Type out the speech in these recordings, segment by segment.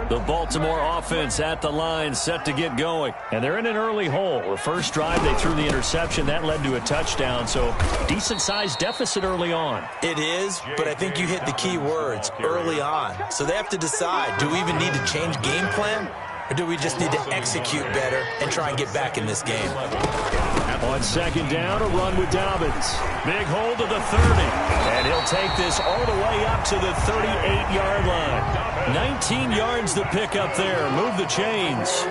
The Baltimore offense at the line, set to get going. And they're in an early hole. The first drive, they threw the interception. That led to a touchdown, so decent-sized deficit early on. It is, but I think you hit the key words, early on. So they have to decide, do we even need to change game plan? Or do we just need to execute better and try and get back in this game? On second down, a run with Dobbins. Big hold to the 30. And he'll take this all the way up to the 38-yard line. 19 yards to pick up there. Move the chains.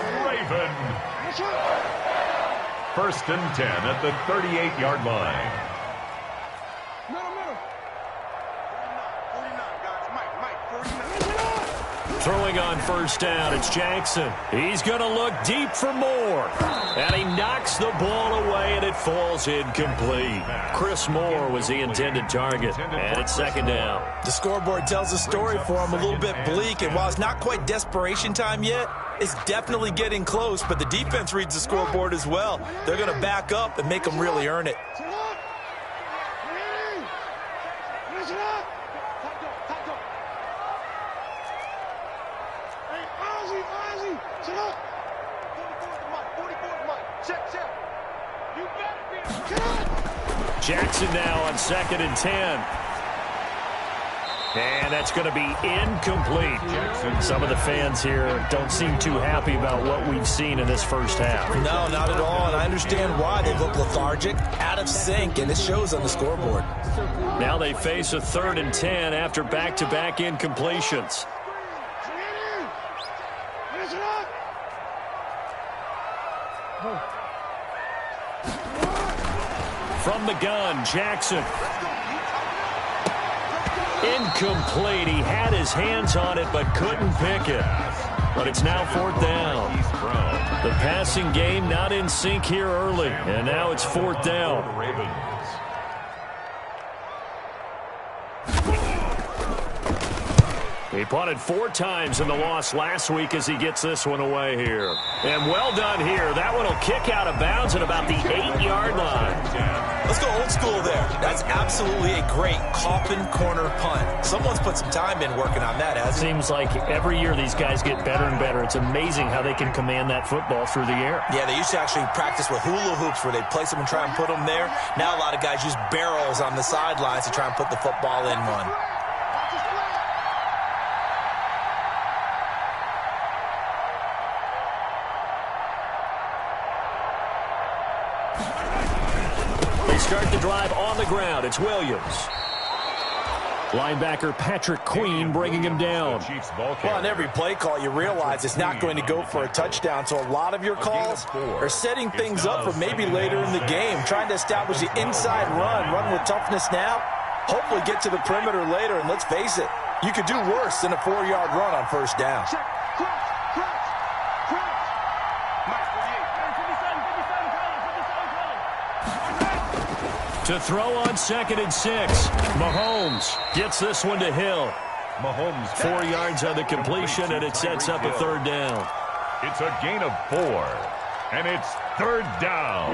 First and 10 at the 38-yard line. Throwing on first down, it's Jackson. He's going to look deep for more. And he knocks the ball away, and it falls incomplete. Chris Moore was the intended target, and it's second down. The scoreboard tells a story for him, a little bit bleak, and while it's not quite desperation time yet, it's definitely getting close, but the defense reads the scoreboard as well. They're going to back up and make them really earn it. Jackson now on second and 10. And that's going to be incomplete. Some of the fans here don't seem too happy about what we've seen in this first half. No, not at all, and I understand why. They look lethargic, out of sync, and it shows on the scoreboard. Now they face a third and 10 after back-to-back incompletions. From the gun, Jackson. Incomplete. He had his hands on it but couldn't pick it. But it's now fourth down. The passing game not in sync here early. And now it's fourth down. He punted 4 times in the loss last week as he gets this one away here. And well done here. That one will kick out of bounds at about the 8-yard line. Let's go old school there. That's absolutely a great coffin corner punt. Someone's put some time in working on that, hasn't it? Seems like every year these guys get better and better. It's amazing how they can command that football through the air. Yeah, they used to actually practice with hula hoops where they place them and try and put them there. Now a lot of guys use barrels on the sidelines to try and put the football in one. Start the drive on the ground. It's Williams. Linebacker Patrick Queen bringing him down. Well, on every play call, you realize it's not going to go for a touchdown, so a lot of your calls are setting things up for maybe later in the game, trying to establish the inside run with toughness now, hopefully get to the perimeter later, and let's face it, you could do worse than a 4-yard run on first down. To throw on second and 6. Mahomes gets this one to Hill. Mahomes 4 yards on the completion, and it sets up a third down. It's a gain of 4, and it's third down.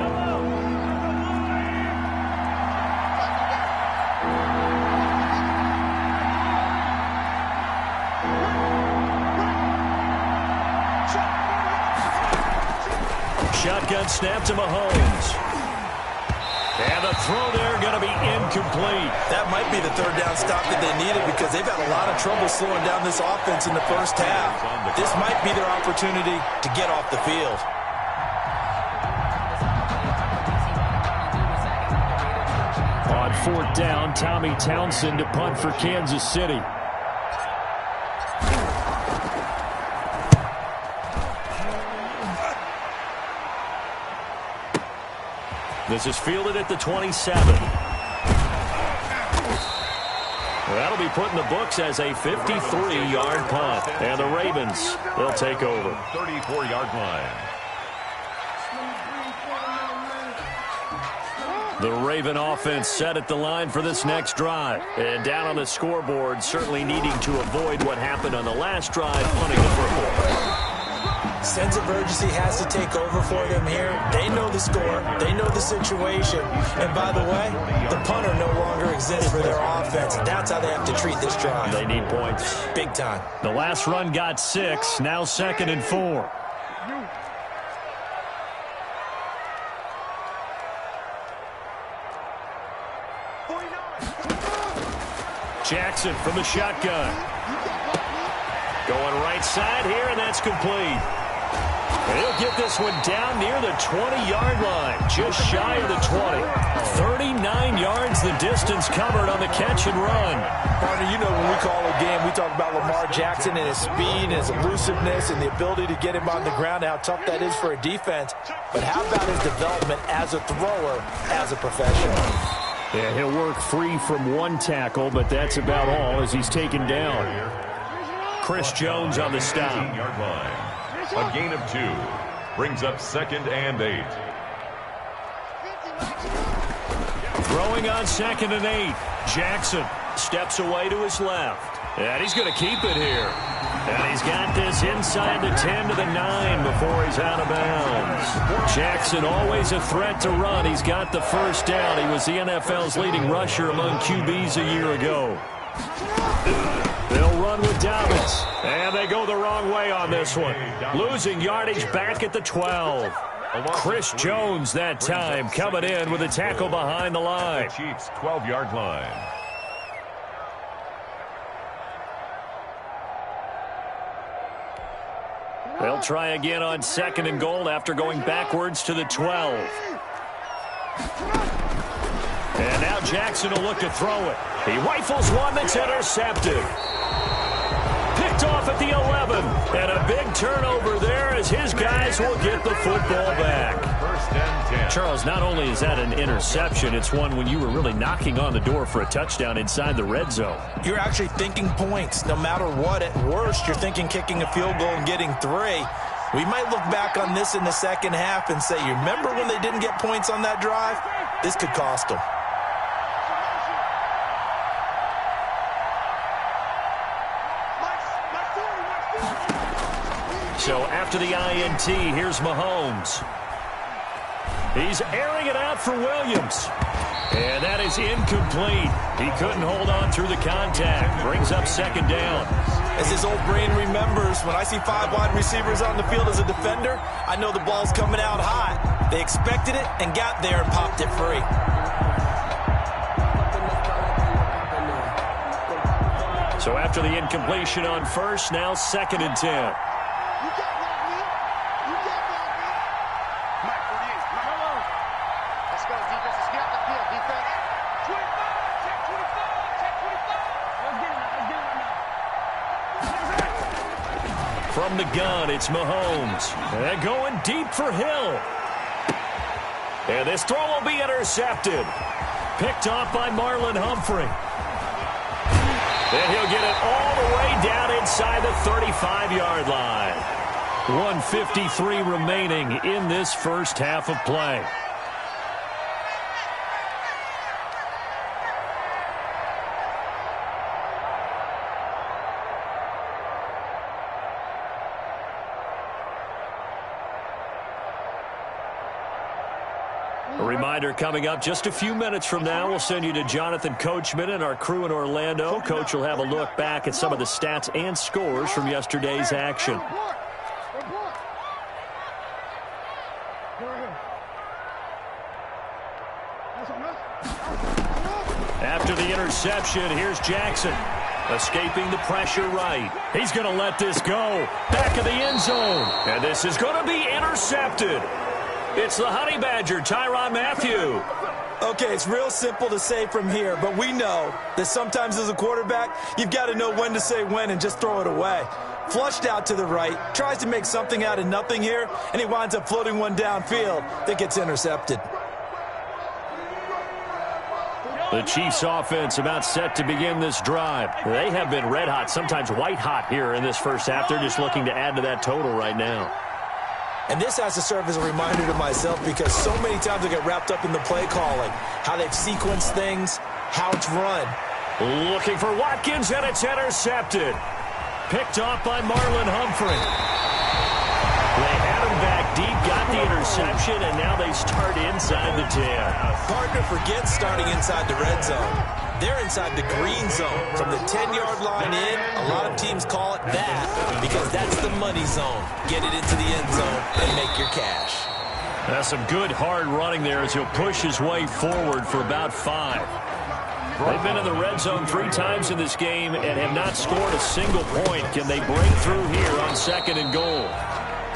Shotgun snap to Mahomes. And the throw there going to be incomplete. That might be the third down stop that they needed because they've had a lot of trouble slowing down this offense in the first half. This might be their opportunity to get off the field. On fourth down, Tommy Townsend to punt for Kansas City. This is fielded at the 27. That'll be put in the books as a 53-yard punt. And the Ravens, they'll take over. 34-yard line. The Raven offense set at the line for this next drive. And down on the scoreboard, certainly needing to avoid what happened on the last drive, punting the football. Sense of urgency has to take over for them here. They know the score. They know the situation. And by the way, the punter no longer exists for their offense. That's how they have to treat this drive. They need points. Big time. The last run got 6. Now 2nd and 4. Jackson from the shotgun. Going right side here, and that's complete. He'll get this one down near the 20-yard line, just shy of the 20. 39 yards the distance covered on the catch and run. Partner, you know when we call a game, we talk about Lamar Jackson and his speed and his elusiveness and the ability to get him on the ground, how tough that is for a defense. But how about his development as a thrower, as a professional? Yeah, he'll work free from one tackle, but that's about all as he's taken down. Chris Jones on the stop. 15-yard line. A gain of 2. Brings up 2nd and 8. Throwing on 2nd and 8. Jackson steps away to his left. And he's going to keep it here. And he's got this inside the 10 to the 9 before he's out of bounds. Jackson always a threat to run. He's got the first down. He was the NFL's leading rusher among QBs a year ago. They'll run with Dobbins. And they go the wrong way on this one. Losing yardage back at the 12. Chris Jones that time coming in with a tackle behind the line. Chiefs 12-yard line. They'll try again on 2nd and goal after going backwards to the 12. And now Jackson will look to throw it. He rifles one that's intercepted. Picked off at the 11. And a big turnover there as his guys will get the football back. 1st and 10. Charles, not only is that an interception, it's one when you were really knocking on the door for a touchdown inside the red zone. You're actually thinking points. No matter what, at worst, you're thinking kicking a field goal and getting 3. We might look back on this in the second half and say, you remember when they didn't get points on that drive? This could cost them. So after the INT, here's Mahomes. He's airing it out for Williams. And that is incomplete. He couldn't hold on through the contact. Brings up 2nd down. As his old brain remembers, when I see 5 wide receivers on the field as a defender, I know the ball's coming out hot. They expected it and got there and popped it free. So after the incompletion on 1st, now 2nd and 10. From the gun, it's Mahomes. And going deep for Hill. And this throw will be intercepted. Picked off by Marlon Humphrey. And he'll get it all the way down inside the 35-yard line. 1:53 remaining in this first half of play. A reminder coming up just a few minutes from now, we'll send you to Jonathan Coachman and our crew in Orlando. Coach will have a look back at some of the stats and scores from yesterday's action. After the interception, here's Jackson. Escaping the pressure right. He's going to let this go. Back of the end zone. And this is going to be intercepted. It's the Honey Badger, Tyrann Mathieu. Okay, it's real simple to say from here, but we know that sometimes as a quarterback, you've got to know when to say when and just throw it away. Flushed out to the right, tries to make something out of nothing here, and he winds up floating one downfield that gets intercepted. The Chiefs offense about set to begin this drive. They have been red hot, sometimes white hot here in this first half. They're just looking to add to that total right now. And this has to serve as a reminder to myself because so many times I get wrapped up in the play calling, how they've sequenced things, how it's run. Looking for Watkins, and it's intercepted. Picked off by Marlon Humphrey. interception, and now they start inside the 10. Partner forgets starting inside the red zone. They're inside the green zone. From the 10-yard line in, a lot of teams call it that because that's the money zone. Get it into the end zone and make your cash. That's some good hard running there as he'll push his way forward for about 5. They've been in the red zone 3 times in this game and have not scored a single point. Can they break through here on 2nd and goal?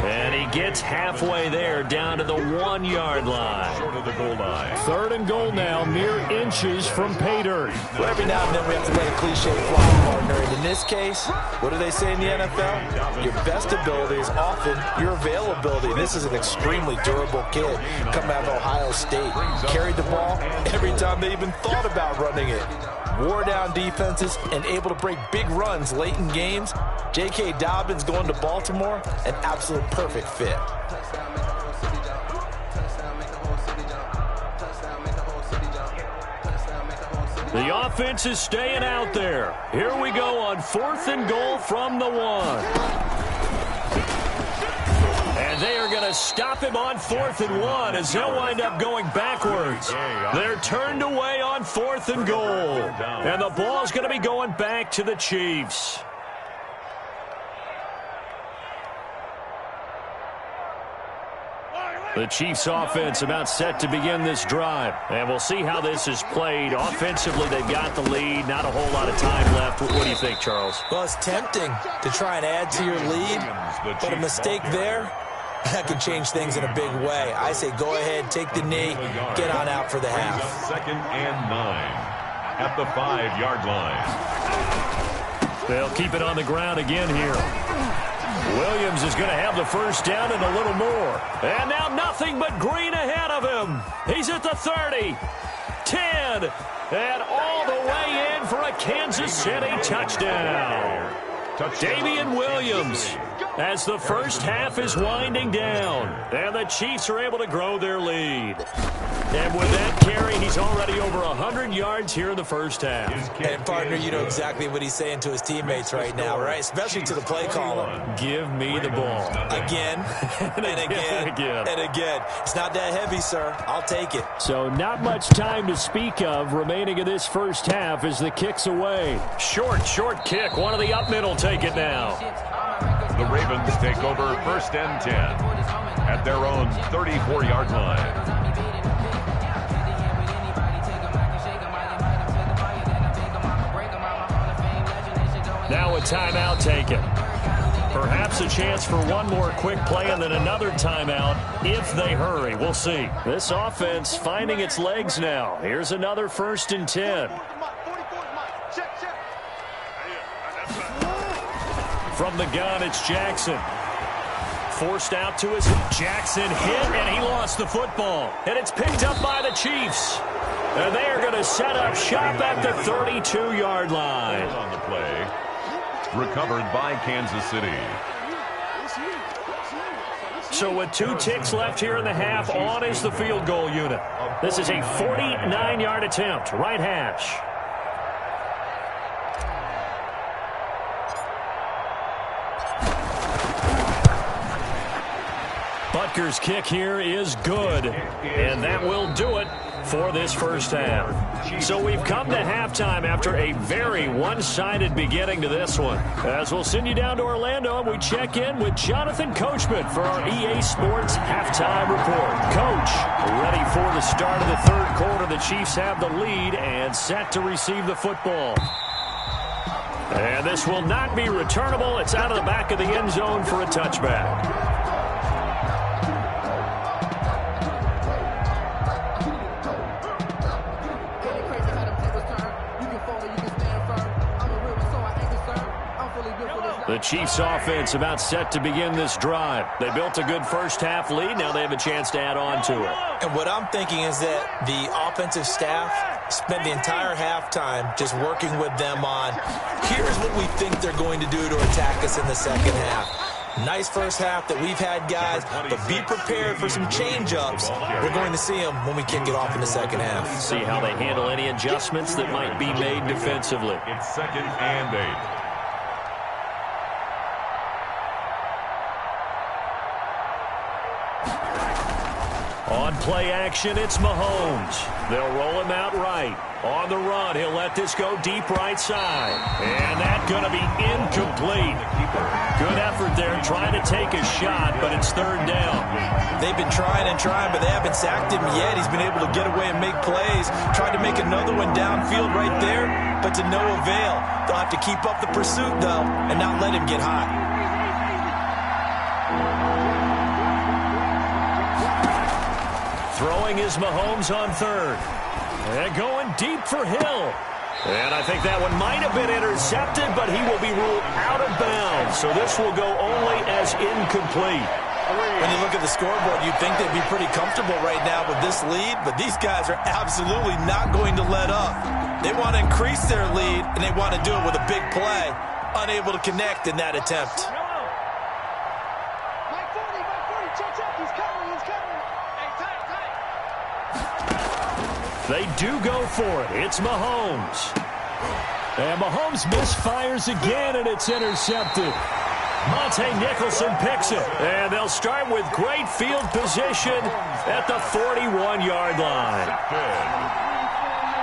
And he gets halfway there, down to the 1-yard line. Short of the goal line. 3rd and goal now, mere inches from pay dirt. Well, every now and then we have to let a cliche fly, partner. And in this case, what do they say in the NFL? Your best ability is often your availability. And this is an extremely durable kid coming out of Ohio State. Carried the ball every time they even thought about running it. Wore down defenses and able to break big runs late in games. J.K. Dobbins going to Baltimore, an absolute perfect fit. The offense is staying out there. Here we go on 4th and goal from the 1. And they are going to stop him on 4th and 1 as he'll wind up going backwards. They're turned away on 4th and goal. And the ball's going to be going back to the Chiefs. The Chiefs offense about set to begin this drive. And we'll see how this is played. Offensively, they've got the lead. Not a whole lot of time left. What do you think, Charles? Well, it's tempting to try and add to your lead. But a mistake there, that can change things in a big way. I say go ahead, take the knee, get on out for the half. 2nd and 9 at the 5-yard line. They'll keep it on the ground again here. Williams is going to have the first down and a little more. And now nothing but green ahead of him. He's at the 30, 10, and all the way in for a Kansas City touchdown. Damian Williams as the first half is winding down. And the Chiefs are able to grow their lead. And with that carry, he's already over 100 yards here in the first half. And, partner, you know exactly what he's saying to his teammates right now, right? Especially to the play caller. Give me the ball. Again, and again, and again. It's not that heavy, sir. I'll take it. So not much time to speak of remaining in this first half as the kick's away. Short kick. One of the up middle take it now. The Ravens take over 1st and 10 at their own 34-yard line. Now a timeout taken. Perhaps a chance for one more quick play and then another timeout if they hurry. We'll see. This offense finding its legs now. Here's another 1st and 10. From the gun, it's Jackson. Forced out to his Jackson hit, and he lost the football. And it's picked up by the Chiefs. And they are going to set up shop at the 32-yard line. On the play. Recovered by Kansas City. So with 2 ticks left here in the half, on is the field goal unit. This is a 49-yard attempt, right hash. Butker's kick here is good, and that will do it for this first half. So we've come to halftime after a very one-sided beginning to this one. As we'll send you down to Orlando, and we check in with Jonathan Coachman for our EA Sports Halftime Report. Coach, ready for the start of the 3rd quarter. The Chiefs have the lead and set to receive the football. And this will not be returnable. It's out of the back of the end zone for a touchback. The Chiefs offense about set to begin this drive. They built a good first half lead. Now they have a chance to add on to it. And what I'm thinking is that the offensive staff spent the entire halftime just working with them on, here's what we think they're going to do to attack us in the second half. Nice first half that we've had, guys, but be prepared for some change-ups. We're going to see them when we kick it off in the second half. See how they handle any adjustments that might be made defensively. It's 2nd and 8. On play action, it's Mahomes. They'll roll him out right. On the run, he'll let this go deep right side. And that's going to be incomplete. Good effort there trying to take a shot, but it's third down. They've been trying and trying, but they haven't sacked him yet. He's been able to get away and make plays. Tried to make another one downfield right there, but to no avail. They'll have to keep up the pursuit, though, and not let him get hot. Throwing is Mahomes on third. And going deep for Hill. And I think that one might have been intercepted, but he will be ruled out of bounds. So this will go only as incomplete. When you look at the scoreboard, you'd think they'd be pretty comfortable right now with this lead, but these guys are absolutely not going to let up. They want to increase their lead, and they want to do it with a big play. Unable to connect in that attempt. They do go for it. It's Mahomes. And Mahomes misfires again, and it's intercepted. Monte Nicholson picks it. And they'll start with great field position at the 41-yard line.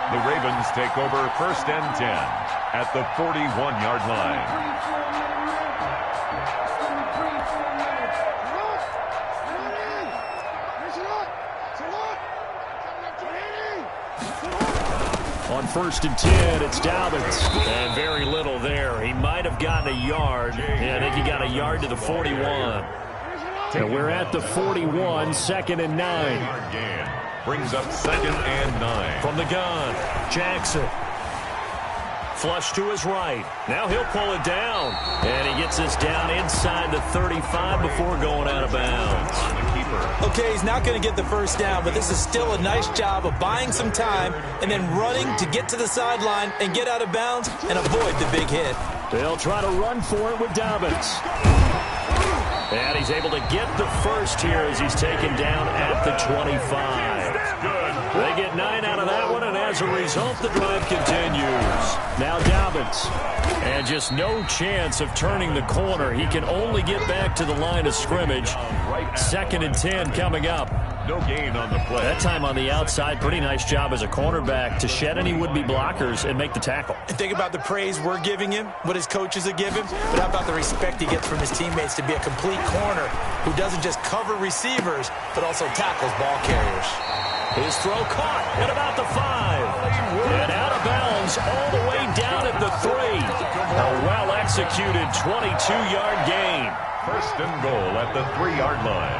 The Ravens take over 1st and 10 at the 41-yard line. On 1st and 10, it's Dobbins. And very little there. He might have gotten a yard. Yeah, I think he got a yard to the 41. And we're at the 41, 2nd and 9. Brings up 2nd and 9. From the gun, Jackson. Flush to his right. Now he'll pull it down. And he gets us down inside the 35 before going out of bounds. Okay, he's not going to get the first down, but this is still a nice job of buying some time and then running to get to the sideline and get out of bounds and avoid the big hit. They'll try to run for it with Dobbins. And he's able to get the first here as he's taken down at the 25. They get 9 out of that one, and as a result, the drive continues. Now Dobbins. And just no chance of turning the corner. He can only get back to the line of scrimmage. 2nd and 10 coming up. No gain on the play. That time on the outside, pretty nice job as a cornerback to shed any would-be blockers and make the tackle. And think about the praise we're giving him, what his coaches are giving, but how about the respect he gets from his teammates to be a complete corner who doesn't just cover receivers, but also tackles ball carriers. His throw caught at about the 5. And out of bounds all the way down at the 3. A well-executed 22-yard gain. 1st and goal at the 3-yard line.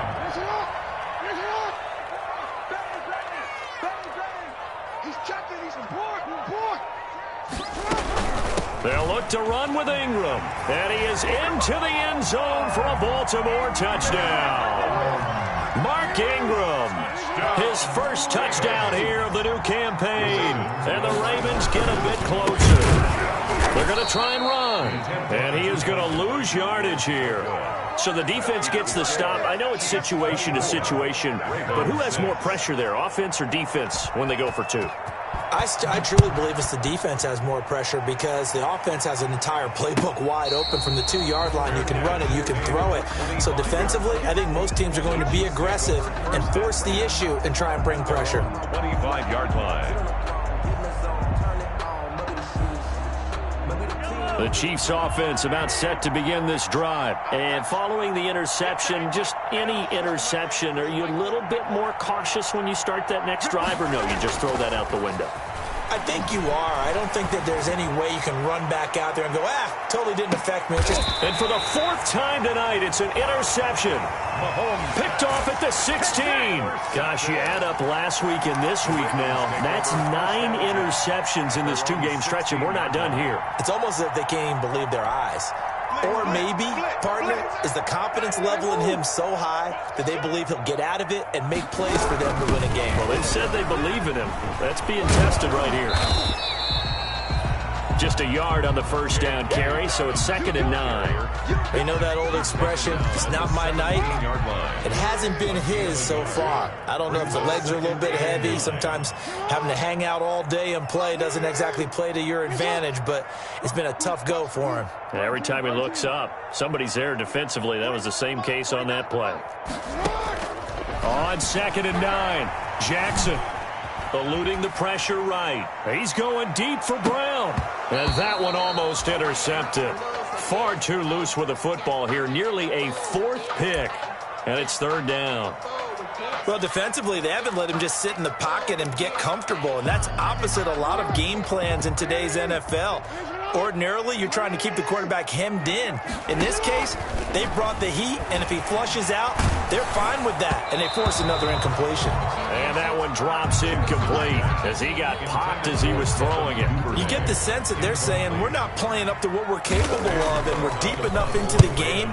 They'll look to run with Ingram. And he is into the end zone for a Baltimore touchdown. Mark Ingram, his first touchdown here of the new campaign. And the Ravens get a bit closer. They're going to try and run. And he is going to lose yardage here. So the defense gets the stop. I know it's situation to situation, but who has more pressure there, offense or defense, when they go for 2? I truly believe it's the defense has more pressure because the offense has an entire playbook wide open from the 2-yard line. You can run it, you can throw it. So defensively, I think most teams are going to be aggressive and force the issue and try and bring pressure. 25-yard line. The Chiefs offense about set to begin this drive. And following the interception, just any interception, are you a little bit more cautious when you start that next drive, or no, you just throw that out the window? I think you are. I don't think that there's any way you can run back out there and go, totally didn't affect me. And for the 4th time tonight, it's an interception. Mahomes picked off at the 16. Gosh, you add up last week and this week now. That's 9 interceptions in this 2-game stretch, and we're not done here. It's almost as if they can't even believe their eyes. Or maybe, partner, is the confidence level in him so high that they believe he'll get out of it and make plays for them to win a game. Well, they've said they believe in him. That's being tested right here. Just a yard on the first down carry, so it's 2nd and 9. You know that old expression, it's not my night? It hasn't been his so far. I don't know if the legs are a little bit heavy. Sometimes having to hang out all day and play doesn't exactly play to your advantage, but it's been a tough go for him. Every time he looks up, somebody's there defensively. That was the same case on that play. On 2nd and 9, Jackson eluding the pressure right. He's going deep for Brown. And that one almost intercepted. Far too loose with the football here. Nearly a 4th pick. And it's 3rd down. Well, defensively, they haven't let him just sit in the pocket and get comfortable, and that's opposite a lot of game plans in today's NFL. Ordinarily, you're trying to keep the quarterback hemmed in. In this case, they brought the heat, and if he flushes out, they're fine with that, and they force another incompletion. And that one drops incomplete as he got popped as he was throwing it. You get the sense that they're saying we're not playing up to what we're capable of, and we're deep enough into the game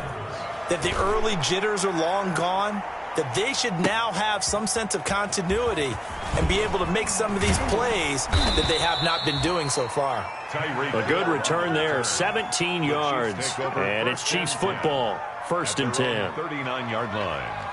that the early jitters are long gone, that they should now have some sense of continuity and be able to make some of these plays that they have not been doing so far. A good return there, 17 yards. And it's Chiefs football, 1st and 10. 39-yard line.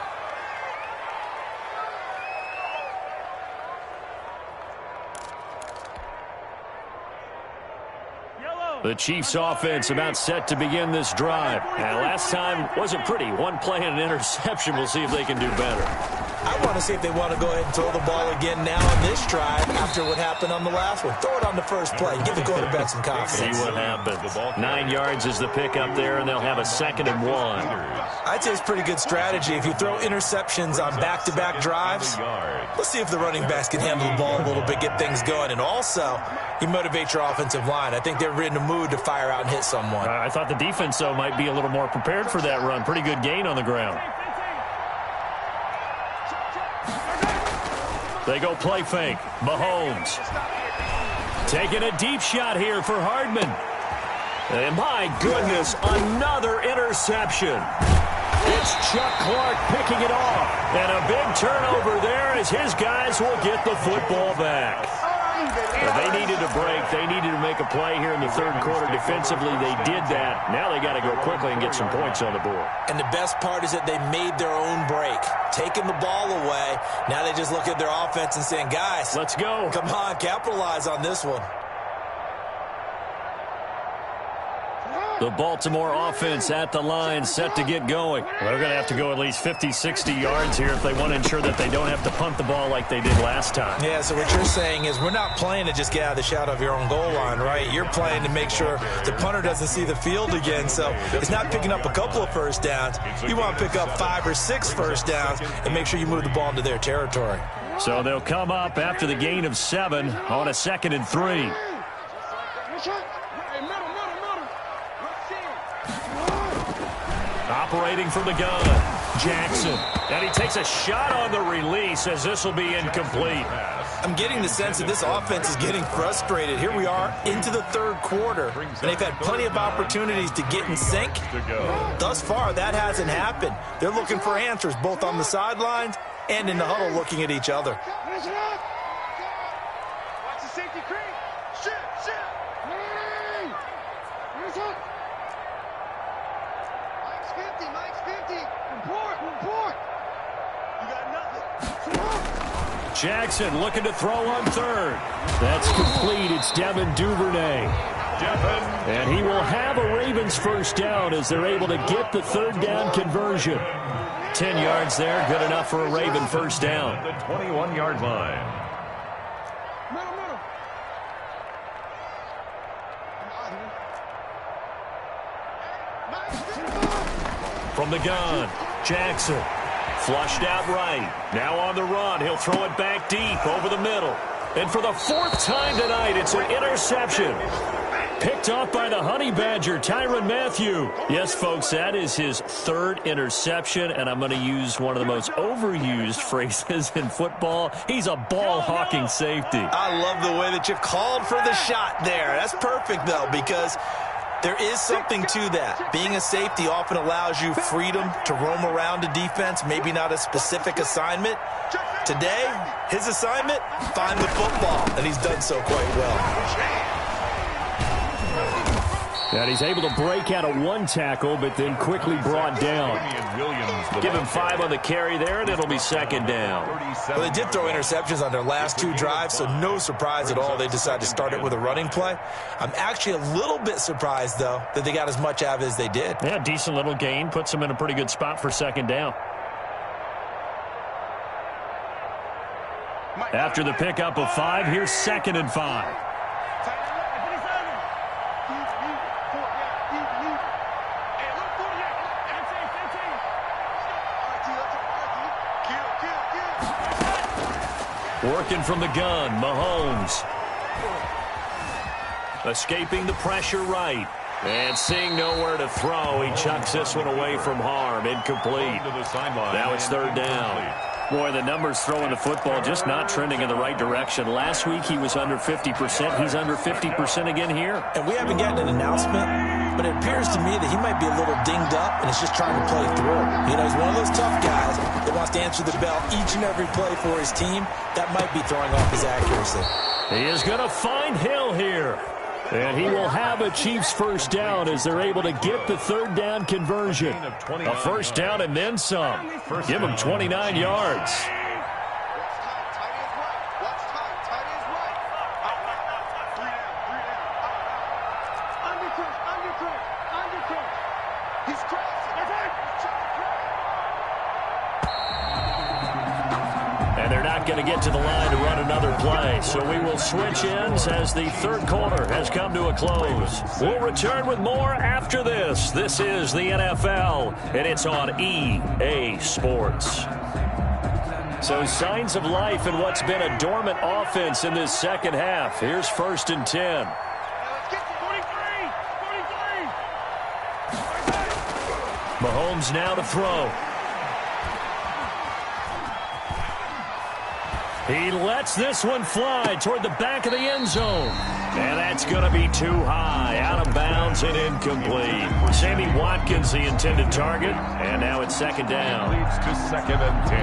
The Chiefs offense about set to begin this drive. And last time wasn't pretty. One play and an interception. We'll see if they can do better. I want to see if they want to go ahead and throw the ball again now on this drive after what happened on the last one. Throw it on the first play. Give the quarterback some confidence. See what happens. 9 yards is the pickup there, and they'll have a 2nd and 1. I'd say it's pretty good strategy. If you throw interceptions on back-to-back drives, let's see if the running backs can handle the ball a little bit, get things going. And also, you motivate your offensive line. I think they're in the mood to fire out and hit someone. I thought the defense, though, might be a little more prepared for that run. Pretty good gain on the ground. They go play fake. Mahomes taking a deep shot here for Hardman. And my goodness, another interception. It's Chuck Clark picking it off. And a big turnover there as his guys will get the football back. They needed a break. They needed to make a play here in the 3rd quarter. Defensively, they did that. Now they got to go quickly and get some points on the board. And the best part is that they made their own break, taking the ball away. Now they just look at their offense and saying, guys, let's go. Come on, capitalize on this one. The Baltimore offense at the line, set to get going. They're going to have to go at least 50, 60 yards here if they want to ensure that they don't have to punt the ball like they did last time. Yeah, so what you're saying is we're not playing to just get out of the shadow of your own goal line, right? You're playing to make sure the punter doesn't see the field again. So it's not picking up a couple of first downs. You want to pick up 5 or 6 first downs and make sure you move the ball into their territory. So they'll come up after the gain of 7 on a 2nd and 3. Operating from the gun, Jackson. And he takes a shot on the release as this will be incomplete. I'm getting the sense that this offense is getting frustrated. Here we are into the 3rd quarter, and they've had plenty of opportunities to get in sync. Thus far, that hasn't happened. They're looking for answers both on the sidelines and in the huddle looking at each other. Watch the safety creep. Mike's 50. Report. You got nothing. Jackson looking to throw on 3rd. That's complete. It's Devin Duvernay. And he will have a Ravens first down as they're able to get the 3rd down conversion. 10 yards there, good enough for a Raven first down. The 21-yard line. From the gun, Jackson flushed out right. Now on the run, he'll throw it back deep over the middle. And for the 4th time tonight, it's an interception. Picked off by the Honey Badger, Tyrann Mathieu. Yes, folks, that is his 3rd interception, and I'm going to use one of the most overused phrases in football. He's a ball-hawking safety. I love the way that you called for the shot there. That's perfect, though, because there is something to that. Being a safety often allows you freedom to roam around a defense, maybe not a specific assignment. Today, his assignment, find the football, and he's done so quite well. And he's able to break out of 1 tackle, but then quickly brought down. Give him 5 on the carry there, and it'll be 2nd down. Well, they did throw interceptions on their last 2 drives, so no surprise at all they decided to start it with a running play. I'm actually a little bit surprised, though, that they got as much out of it as they did. Yeah, decent little gain. Puts them in a pretty good spot for 2nd down. After the pickup of 5, here's 2nd and 5. Working from the gun, Mahomes. Escaping the pressure right. And seeing nowhere to throw, he chucks this one away from harm. Incomplete. Now it's 3rd down. Boy, the numbers throwing the football just not trending in the right direction. Last week he was under 50%. He's under 50% again here. And we haven't gotten an announcement, but it appears to me that he might be a little dinged up and is just trying to play through. You know, he's one of those tough guys that wants to answer the bell each and every play for his team. That might be throwing off his accuracy. He is going to find Hill here. And he will have a Chiefs 1st down as they're able to get the 3rd down conversion. A 1st down and then some. Give him 29 yards. And they're not going to get to the line to run another play. So we will switch ends as the 3rd quarter has come to a close. We'll return with more after this. This is the NFL, and it's on EA Sports. So signs of life in what's been a dormant offense in this 2nd half. Here's 1st and 10. Mahomes now to throw. He lets this one fly toward the back of the end zone. And that's going to be too high, out of bounds and incomplete. Sammy Watkins, the intended target, and now it's 2nd down. Leads to 2nd and 10.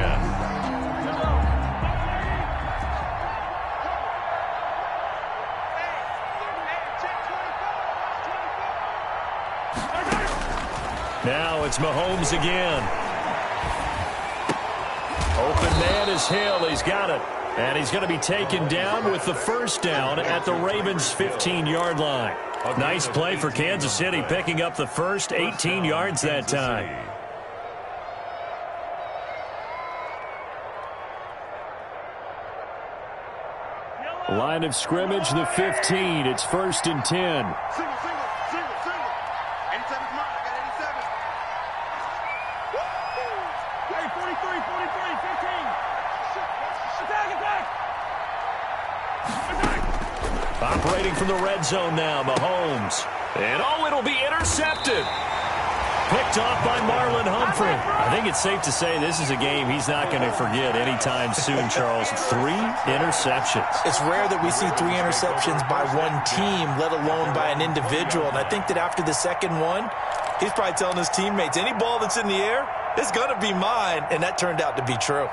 Now it's Mahomes again. Open man is Hill. He's got it. And he's going to be taken down with the 1st down at the Ravens' 15-yard line. Nice play for Kansas City, picking up the first 18 yards that time. Line of scrimmage, the 15. It's 1st and 10. Operating from the red zone now, Mahomes. And it'll be intercepted. Picked off by Marlon Humphrey. I think it's safe to say this is a game he's not going to forget anytime soon, Charles. 3 interceptions. It's rare that we see 3 interceptions by one team, let alone by an individual. And I think that after the 2nd one, he's probably telling his teammates, any ball that's in the air, it's going to be mine. And that turned out to be true.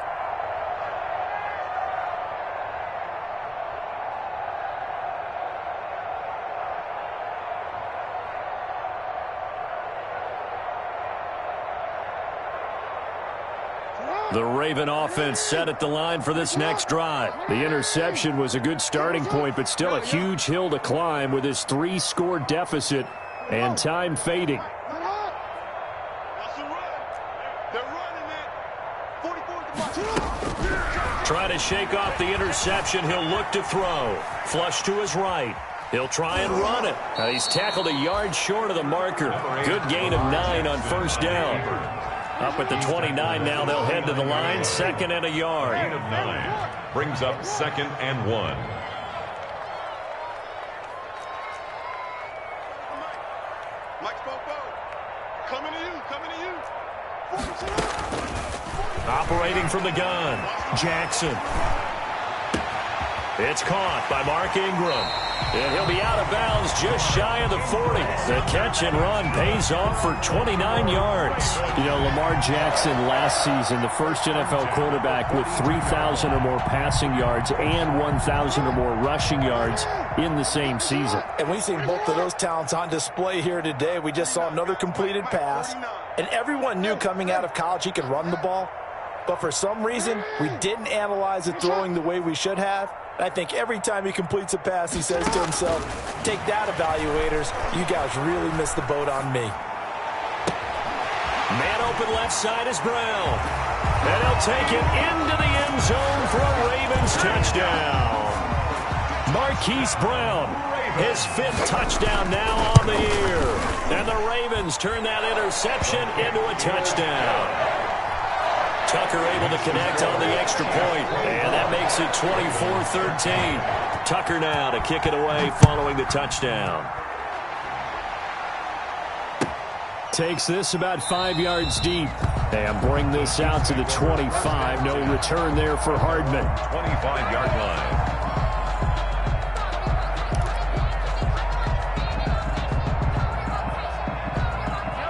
The Raven offense set at the line for this next drive. The interception was a good starting point, but still a huge hill to climb with his 3-score deficit and time fading. Trying to shake off the interception. He'll look to throw. Flush to his right. He'll try and run it. He's tackled a yard short of the marker. Good gain of 9 on 1st down. Up at the 29 now, they'll head to the line. 2nd and a yard. Gain of 9 brings up 2nd and 1. Operating from the gun, Jackson. It's caught by Mark Ingram. And he'll be out of bounds just shy of the 40. The catch and run pays off for 29 yards. You know, Lamar Jackson last season, the first NFL quarterback with 3,000 or more passing yards and 1,000 or more rushing yards in the same season. And we've seen both of those talents on display here today. We just saw another completed pass. And everyone knew coming out of college he could run the ball. But for some reason, we didn't analyze it throwing the way we should have. I think every time he completes a pass, he says to himself, take that, evaluators. You guys really missed the boat on me. Man open left side is Brown. And he'll take it into the end zone for a Ravens touchdown. Marquise Brown, his 5th touchdown now on the year. And the Ravens turn that interception into a touchdown. Tucker able to connect on the extra point, and that makes it 24-13. Tucker now to kick it away following the touchdown. Takes this about 5 yards deep. And bring this out to the 25. No return there for Hardman. 25-yard line.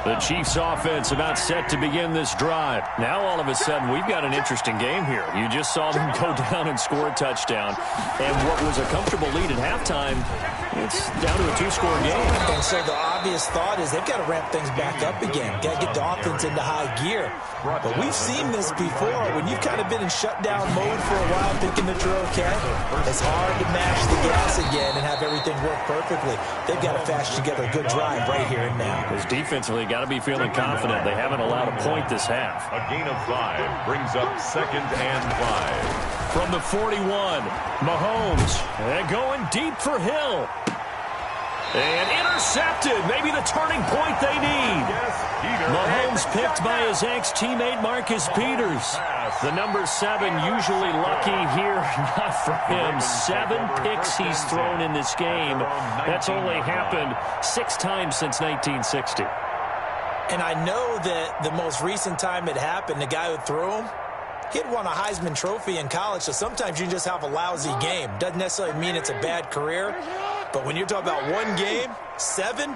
The Chiefs offense about set to begin this drive. Now all of a sudden we've got an interesting game here. You just saw them go down and score a touchdown. And what was a comfortable lead at halftime, it's down to a 2-score game. And so the obvious thought is they've got to ramp things back up again. Got to get the offense into high gear. But we've seen this before. When you've kind of been in shutdown mode for a while thinking that you're okay, it's hard to mash the gas again and have everything work perfectly. They've got to fashion together a good drive right here and now. Because defensively, got to be feeling confident. They haven't allowed a point this half. A gain of 5 brings up 2nd and 5. From the 41, Mahomes. And going deep for Hill. And intercepted. Maybe the turning point they need. Mahomes picked by his ex-teammate Marcus Peters. The number 7 usually lucky here. Not for him. 7 picks he's thrown in this game. That's only happened 6 times since 1960. And I know that the most recent time it happened, the guy who threw him, he'd won a Heisman Trophy in college, so sometimes you just have a lousy game. Doesn't necessarily mean it's a bad career, but when you're talking about one game, 7,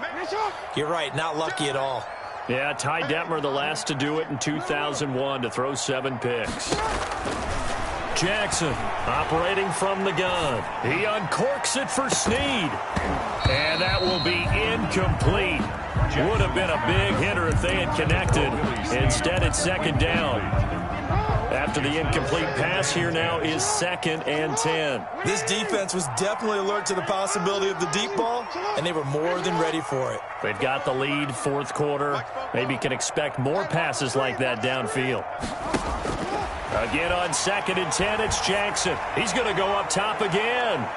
you're right, not lucky at all. Yeah, Ty Detmer, the last to do it in 2001, to throw 7 picks. Jackson operating from the gun. He uncorks it for Snead. And that will be incomplete. Would have been a big hitter if they had connected. Instead, it's 2nd down. After the incomplete pass, here now is 2nd and 10. This defense was definitely alert to the possibility of the deep ball, and they were more than ready for it. They've got the lead, 4th quarter. Maybe can expect more passes like that downfield. Again on 2nd and 10, it's Jackson. He's going to go up top again.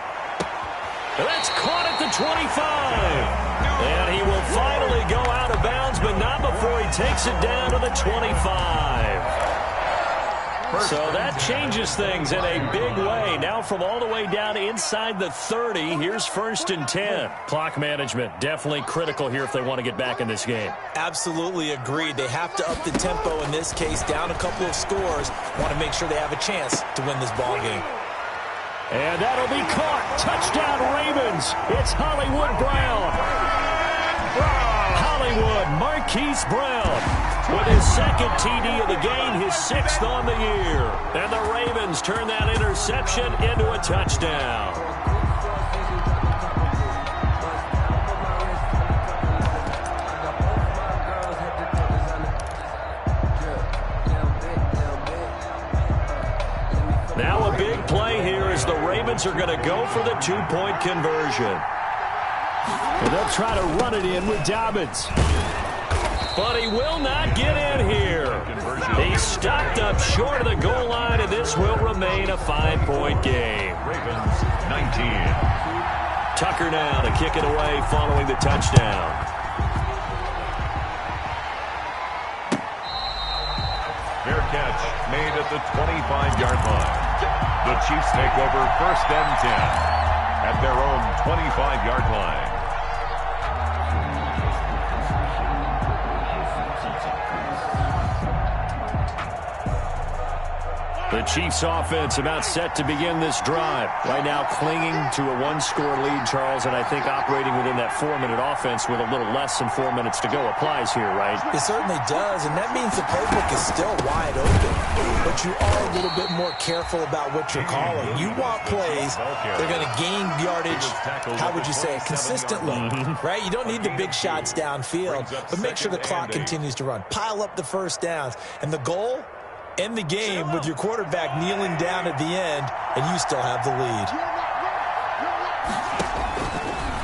That's caught at the 25. And he will finally go out of bounds, but not before he takes it down to the 25. So that changes things in a big way. Now from all the way down inside the 30, here's 1st and 10. Clock management, definitely critical here if they want to get back in this game. Absolutely agreed. They have to up the tempo in this case, down a couple of scores. Want to make sure they have a chance to win this ball game. And that'll be caught. Touchdown Ravens. It's Hollywood Brown. Hollywood Marquise Brown with his 2nd TD of the game, his 6th on the year. And the Ravens turn that interception into a touchdown. Now a big play here as the Ravens are going to go for the 2-point conversion. And they'll try to run it in with Dobbins. But he will not get in here. He's stopped up short of the goal line, and this will remain a 5-point game. Ravens 19. Tucker now to kick it away following the touchdown. Fair catch made at the 25-yard line. The Chiefs take over 1st and 10 at their own 25-yard line. The Chiefs offense about set to begin this drive. Right now clinging to a 1-score lead, Charles, and I think operating within that 4-minute offense with a little less than 4 minutes to go applies here, right? It certainly does, and that means the playbook is still wide open. But you are a little bit more careful about what you're calling. You want plays, they're going to gain yardage, how would you say it, consistently, right? You don't need the big shots downfield, but make sure the clock continues to run. Pile up the first downs, and the goal? End the game with your quarterback kneeling down at the end, and you still have the lead.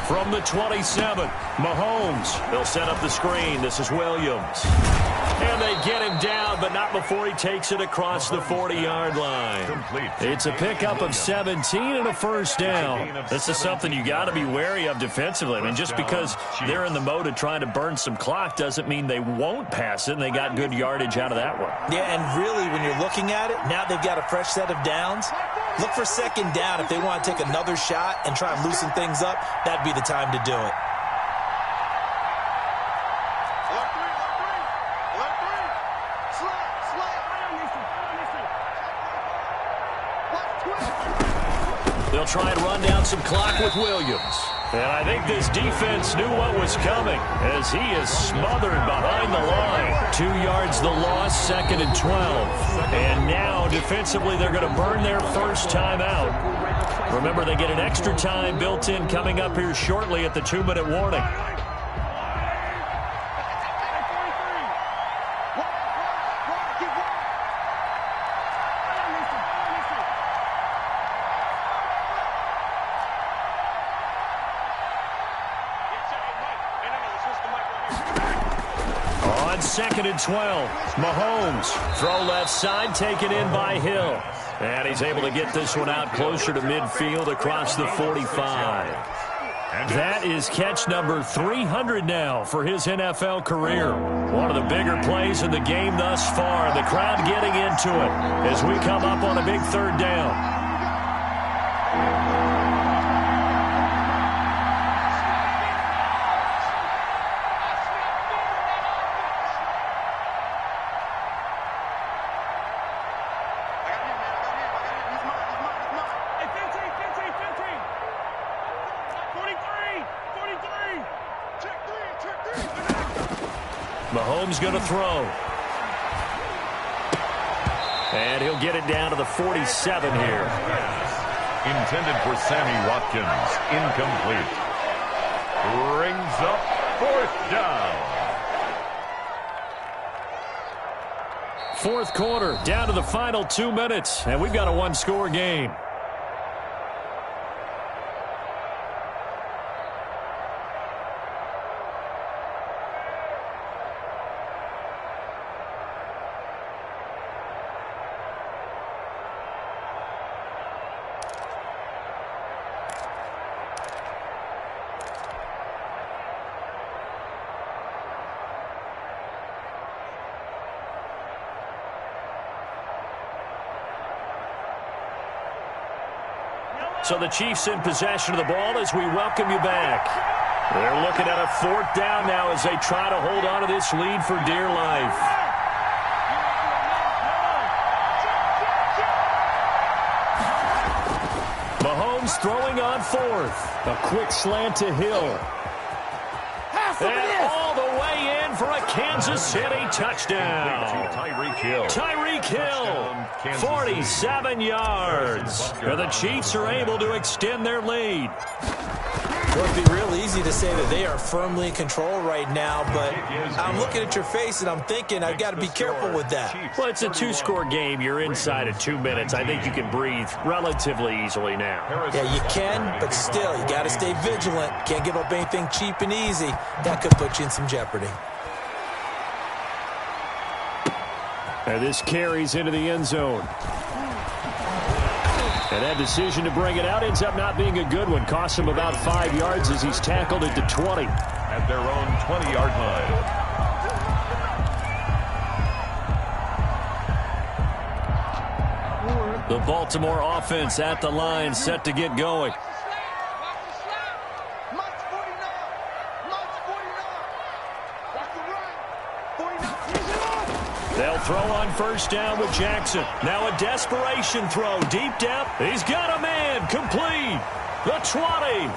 From the 27, Mahomes. They'll set up the screen. This is Williams. And they get him down, but not before he takes it across the 40-yard line. It's a pickup of 17 and a first down. This is something you got to be wary of defensively. I mean, just because they're in the mode of trying to burn some clock doesn't mean they won't pass it, and they got good yardage out of that one. Yeah, and really, when you're looking at it, now they've got a fresh set of downs. Look for second down. If they want to take another shot and try and loosen things up, that'd be the time to do it. They'll try and run down some clock with Williams. And I think this defense knew what was coming as he is smothered behind the line. 2 yards the loss, 2nd and 12. And now, defensively, they're going to burn their first time out. Remember, they get an extra time built in coming up here shortly at the 2-minute warning. On 2nd and 12, Mahomes, throw left side, taken in by Hill. And he's able to get this one out closer to midfield across the 45. That is catch number 300 now for his NFL career. One of the bigger plays in the game thus far. The crowd getting into it as we come up on a big 3rd down. Mahomes going to throw. And he'll get it down to the 47 here. Intended for Sammy Watkins. Incomplete. Brings up 4th down. 4th quarter, down to the final 2 minutes. And we've got a 1-score game. So the Chiefs in possession of the ball as we welcome you back. They're looking at a 4th down now as they try to hold on to this lead for dear life. Mahomes throwing on 4th. A quick slant to Hill. And all the way in for a Kansas City touchdown. Tyreek Hill, 47 yards. And the Chiefs are able to extend their lead. It would be real easy to say that they are firmly in control right now, but I'm looking at your face and I'm thinking I've got to be careful with that. Well, it's a 2-score game. You're inside of 2 minutes. I think you can breathe relatively easily now. Yeah, you can, but still, you got to stay vigilant. Can't give up anything cheap and easy. That could put you in some jeopardy. And this carries into the end zone. And that decision to bring it out ends up not being a good one. Costs him about 5 yards as he's tackled it to 20. At their own 20-yard line. The Baltimore offense at the line, set to get going. They'll throw on 1st down with Jackson. Now a desperation throw deep down. He's got a man complete. The 20.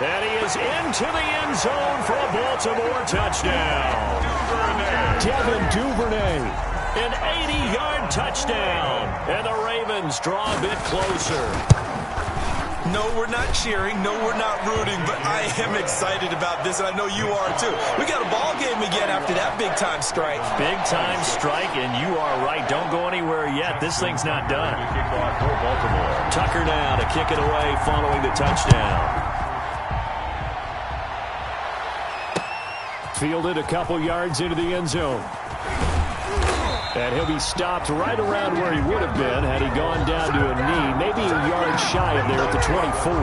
And he is into the end zone for a Baltimore touchdown. Devin Duvernay. An 80-yard touchdown. And the Ravens draw a bit closer. No, we're not cheering. No, we're not rooting. But I am excited about this, and I know you are too. We got a ball game again after that big-time strike. Big-time strike, and you are right. Don't go anywhere yet. This thing's not done. Tucker now to kick it away following the touchdown. Fielded a couple yards into the end zone. And he'll be stopped right around where he would have been had he gone down to a knee, maybe a yard shy of there at the 24.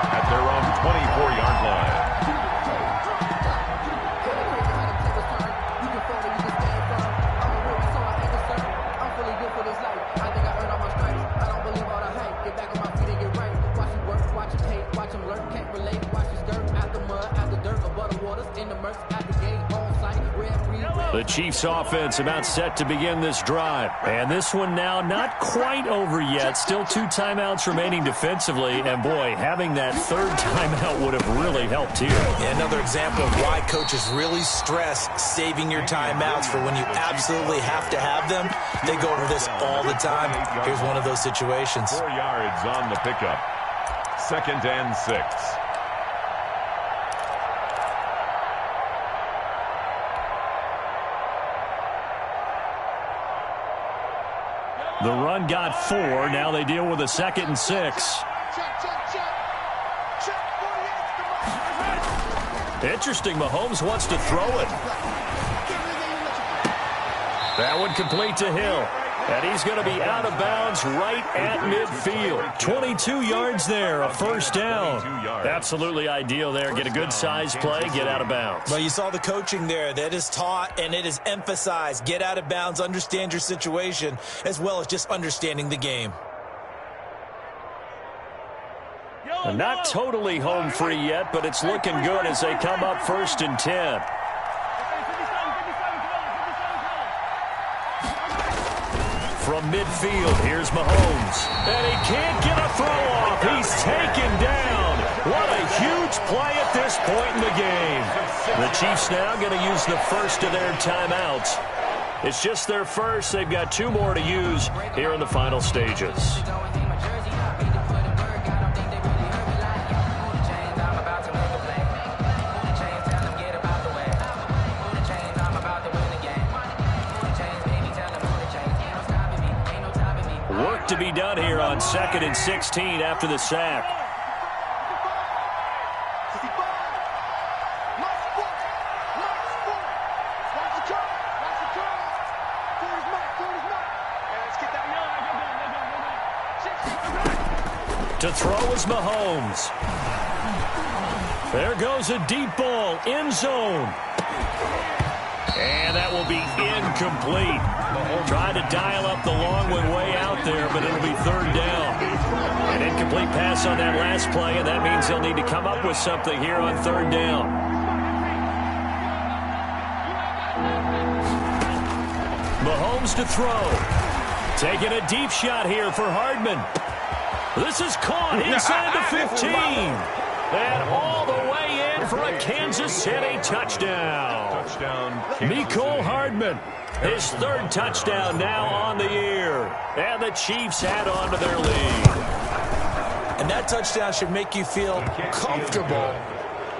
At their own 24-yard line. The Chiefs offense about set to begin this drive. And this one now not quite over yet. Still 2 timeouts remaining defensively. And, boy, having that third timeout would have really helped here. Yeah, another example of why coaches really stress saving your timeouts for when you absolutely have to have them. They go over this all the time. Here's one of those situations. 4 yards on the pickup. 2nd and 6. The run got 4. Now they deal with a 2nd and 6. Interesting. Mahomes wants to throw it. That one complete to Hill. And he's going to be out of bounds right at midfield. 22 yards there, a first down. Absolutely ideal there. Get a good size play, get out of bounds. Well, you saw the coaching there. That is taught and it is emphasized. Get out of bounds, understand your situation, as well as just understanding the game. And not totally home free yet, but it's looking good as they come up 1st and 10. From midfield, here's Mahomes. And he can't get a throw off. He's taken down. What a huge play at this point in the game. The Chiefs now going to use the first of their timeouts. It's just their first. They've got 2 more to use here in the final stages. Work to be done here on 2nd and 16 after the sack. To throw is Mahomes. There goes a deep ball, end zone. And that will be incomplete. Trying to dial up the long one way out there, but it'll be 3rd down. An incomplete pass on that last play, and that means they'll need to come up with something here on 3rd down. Mahomes to throw. Taking a deep shot here for Hardman. This is caught inside the 15. And all the way in for a Kansas City touchdown. Mecole Hardman, his 3rd touchdown now on the year. And the Chiefs add on to their lead. And that touchdown should make you feel comfortable.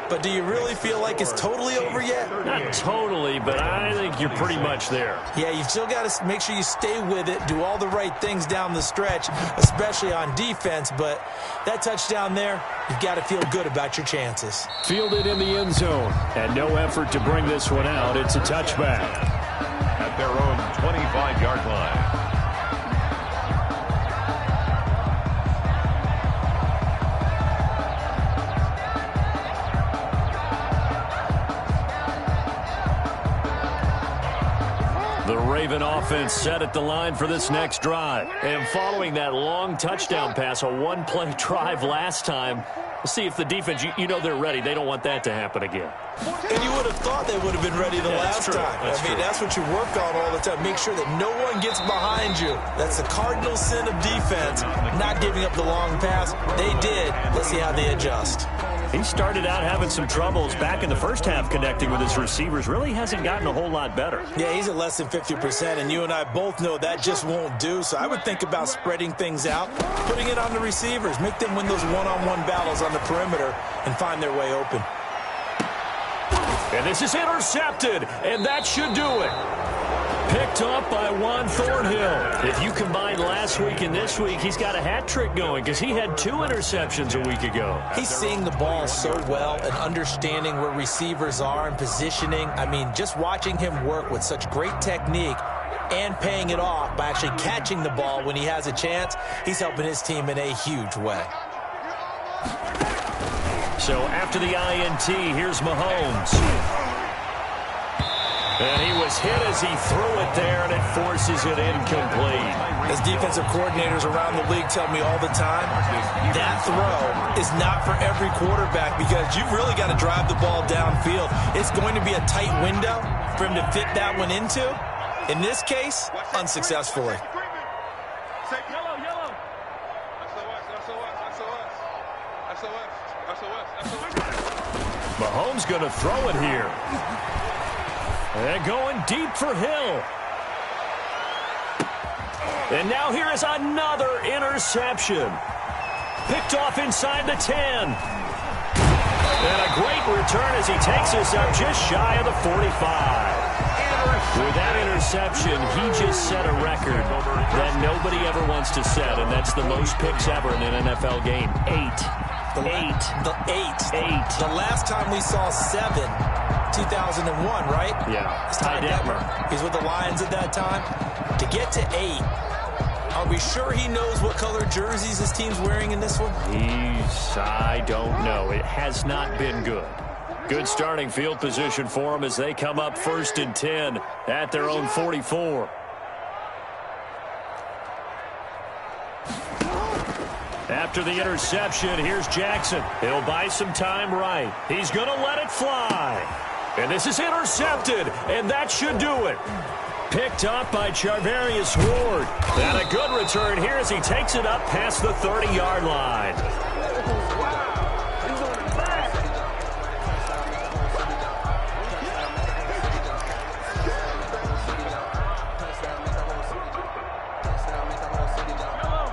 But do you really feel like it's totally over yet? Not totally, but I think you're pretty much there. Yeah, you've still got to make sure you stay with it, do all the right things down the stretch, especially on defense. But that touchdown there, you've got to feel good about your chances. Fielded in the end zone, and no effort to bring this one out. It's a touchback. At their own 25-yard line. The Raven offense set at the line for this next drive. And following that long touchdown pass, a 1-play drive last time, let's see if the defense, you know they're ready. They don't want that to happen again. And you would have thought they would have been ready the last time. That's what you work on all the time. Make sure that no one gets behind you. That's the cardinal sin of defense, not giving up the long pass. They did. Let's see how they adjust. He started out having some troubles back in the first half connecting with his receivers. Really hasn't gotten a whole lot better. Yeah, he's at less than 50%, and you and I both know that just won't do. So I would think about spreading things out, putting it on the receivers, make them win those one-on-one battles on the perimeter and find their way open. And this is intercepted, and that should do it. Picked up by Juan Thornhill. If you combine last week and this week, he's got a hat trick going because he had 2 interceptions a week ago. He's seeing the ball so well and understanding where receivers are and positioning. I mean, just watching him work with such great technique and paying it off by actually catching the ball when he has a chance, he's helping his team in a huge way. So after the INT, here's Mahomes. And he was hit as he threw it there, and it forces it incomplete. As defensive coordinators around the league tell me all the time, that throw is not for every quarterback because you've really got to drive the ball downfield. It's going to be a tight window for him to fit that one into. In this case, unsuccessfully. Mahomes going to throw it here. And going deep for Hill. And now here is another interception. Picked off inside the 10. And a great return as he takes us up just shy of the 45. With that interception, he just set a record that nobody ever wants to set, and that's the most picks ever in an NFL game. 8. The last time we saw 7, 2001, right? Yeah. It's Ty Detmer. He's with the Lions at that time. To get to 8, are we sure he knows what color jerseys his team's wearing in this one? I don't know. It has not been good. Good starting field position for them as they come up 1st and 10 at their own 44. After the interception, here's Jackson. He'll buy some time right. He's going to let it fly. And this is intercepted, and that should do it. Picked up by Charvarius Ward. And a good return here as he takes it up past the 30-yard line.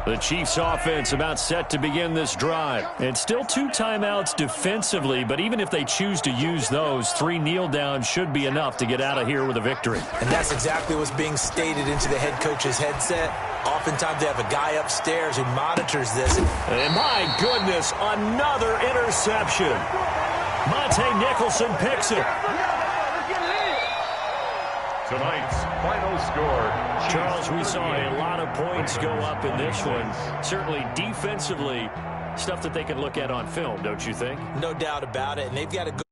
The Chiefs offense about set to begin this drive. And still 2 timeouts defensively, but even if they choose to use those, 3 kneel downs should be enough to get out of here with a victory. And that's exactly what's being stated into the head coach's headset. Oftentimes they have a guy upstairs who monitors this. And my goodness, another interception. Monte Nicholson picks it. Tonight's final score. Charles, we saw a lot of points go up in this one. Certainly defensively, stuff that they can look at on film, don't you think? No doubt about it. And they've got a good